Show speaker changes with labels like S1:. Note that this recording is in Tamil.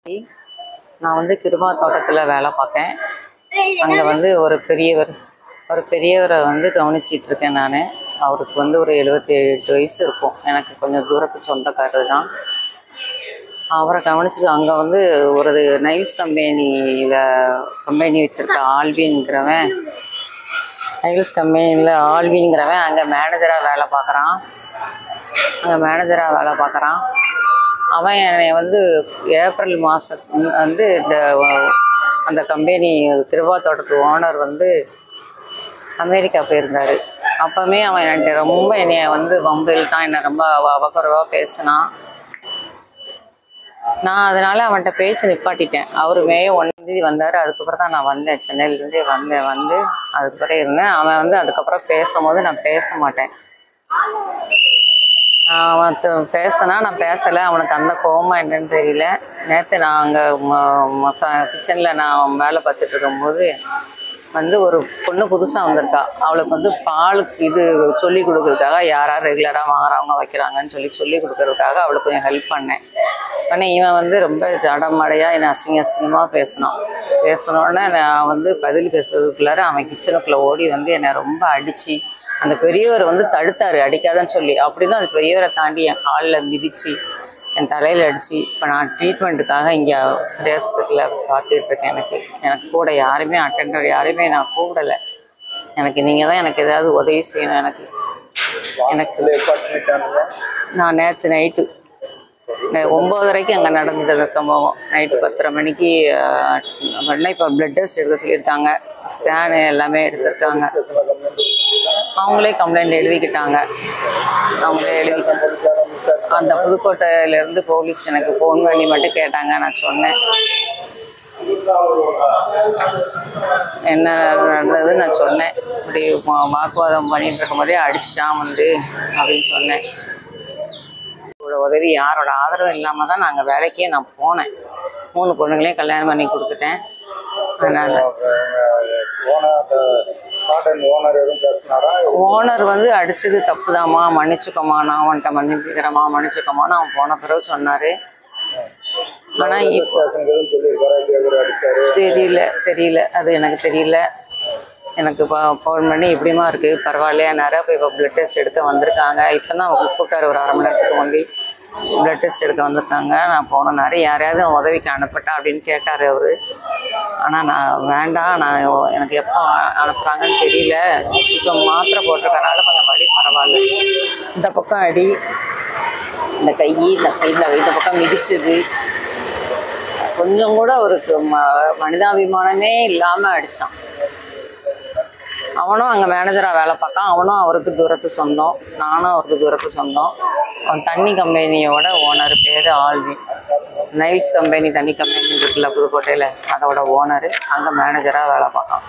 S1: நான் வந்து கிருமா தோட்டத்தில் வேலை பார்த்தேன். அங்கே வந்து ஒரு பெரியவரை வந்து கவனிச்சிட்டு இருக்கேன் நான். அவருக்கு வந்து ஒரு 78 வயசு இருக்கும். எனக்கு கொஞ்சம் தூரத்து சொந்தக்காரர் தான். அவரை கவனிச்சுட்டு அங்கே வந்து ஒரு நைல்ஸ் கம்பெனி வச்சுருக்க நைல்ஸ் கம்பெனியில் ஆல்விங்கிறவன் அங்கே மேனேஜராக வேலை பார்க்குறான். அவன் என்னை வந்து ஏப்ரல் மாதம் வந்து அந்த கம்பெனி கிருபா தோட்டத்து ஓனர் வந்து அமெரிக்கா போயிருந்தார். அப்போவுமே அவன் என்கிட்ட ரொம்ப என்னைய வந்து வம்பில் தான் என்னை ரொம்ப அவக்குறைவாக பேசினான். நான் அதனால் அவன்கிட்ட பேச்சு நிப்பாட்டிட்டேன். அவர் மே 1 வந்தார். அதுக்கப்புறம் தான் நான் வந்தேன், சென்னையிலேருந்தே வந்து அதுக்கப்புறம் இருந்தேன். அவன் வந்து அதுக்கப்புறம் பேசும்போது நான் பேச மாட்டேன். அவன் பேசினா நான் பேசலை. அவனுக்கு அந்த கோவமா என்னன்னு தெரியல. நேற்று நான் அங்கே கிச்சனில் நான் வேலை பார்த்துட்டு இருக்கும்போது வந்து ஒரு பொண்ணு புதுசாக வந்திருக்கா. அவளுக்கு வந்து பாலுக்கு இது சொல்லி கொடுக்கறதுக்காக யார் ரெகுலராக வாங்குறவங்க வைக்கிறாங்கன்னு சொல்லி கொடுக்கறதுக்காக அவளுக்கு கொஞ்சம் ஹெல்ப் பண்ணேன். ஆனால் இவன் வந்து ரொம்ப ஜடமடையாக என்னை அசிங்கமாக பேசினோடனே நான் வந்து பதில் பேசுறதுக்குள்ளார அவன் கிச்சனுக்குள்ளே ஓடி வந்து என்னை ரொம்ப அடித்து, அந்த பெரியவர் வந்து தடுத்தார் அடிக்காதன்னு சொல்லி. அப்படின்னு அந்த பெரியவரை தாண்டி என் காலில் மிதித்து என் தலையில் அடித்து இப்போ நான் ட்ரீட்மெண்ட்டுக்காக இங்கே தேசத்துக்குள்ள பார்த்துக்கிட்டு இருக்கேன். எனக்கு கூட அட்டெண்டர் யாரையுமே நான் கூப்பிடலை. நீங்கள் தான் எனக்கு ஏதாவது உதவி செய்யணும். நான் நேற்று நைட்டு 9:30 அங்கே நடந்தது அந்த சம்பவம். நைட்டு 10:30 மணிக்கு இப்போ பிளட் டெஸ்ட் எடுக்க சொல்லியிருக்காங்க. ஸ்கேனு எல்லாமே எடுத்திருக்காங்க. அவங்களே கம்ப்ளைண்ட் எழுதிக்கிட்டாங்க. அந்த புதுக்கோட்டையிலேருந்து போலீஸ் எனக்கு ஃபோன் பண்ணி மட்டும் கேட்டாங்க. நான் சொன்னேன் என்ன நடந்ததுன்னு நான் சொன்னேன். இப்படி வாக்குவாதம் பண்ணிட்டு இருக்கும் போதே அடிச்சிட்டான் வந்து அப்படின்னு சொன்னேன். உதவி யாரோட ஆதரவு இல்லாமல் தான் நாங்கள் வேலைக்கே நான் போனேன். 3 பொண்ணுங்களையும் கல்யாணம் பண்ணி கொடுத்துட்டேன். அதனால் ஓனர் வந்து அடித்தது தப்புதாம்மா, மன்னிச்சுக்கோமா, நான் அவன்கிட்ட மன்னிச்சுக்கோமான்னு அவன் போன பிறகு சொன்னார். ஆனால் இப்போ தெரியல அது எனக்கு தெரியல. எனக்கு ஃபோன் பண்ணி இப்படிமா இருக்குது பரவாயில்லையானாரு. அப்போ இப்போ பிளட் டெஸ்ட் எடுக்க வந்திருக்காங்க. இப்போ தான் அவங்க கூப்பிட்டாரு ஒரு 1/2 மணி நேரத்துக்கு முன்னாடி பிளட் டெஸ்ட் எடுக்க வந்திருக்காங்க. நான் போனேன்னாரு. யாரையாவது உதவிக்கு அனுப்பட்டா அப்படின்னு கேட்டார் அவர். ஆனால் நான் வேண்டாம், எனக்கு எப்போ அனுப்புகிறாங்கன்னு தெரியல. இப்போ மாத்திரை போட்டிருக்கனால கொஞ்சம் வலி பரவாயில்ல. இந்த பக்கம் அடி, இந்த பக்கம் மிதிச்சது, கொஞ்சம் கூட அவருக்கு மனிதாபிமானமே இல்லாமல் அடித்தான். அவனும் அங்கே மேனேஜராக வேலை பார்க்கான். அவனும் அவருக்கு தூரத்து சொந்தம், நானும் அவருக்கு தூரத்து சொந்தம். அவன் தண்ணி கம்பெனியோட ஓனர் பேர் ஆல்வி. நைல்ஸ் கம்பெனி தண்ணி கம்பெனி இருக்குல்ல புதுக்கோட்டையில், அதோட ஓனரு. அங்கே மேனேஜராக வேலை பார்க்கான்.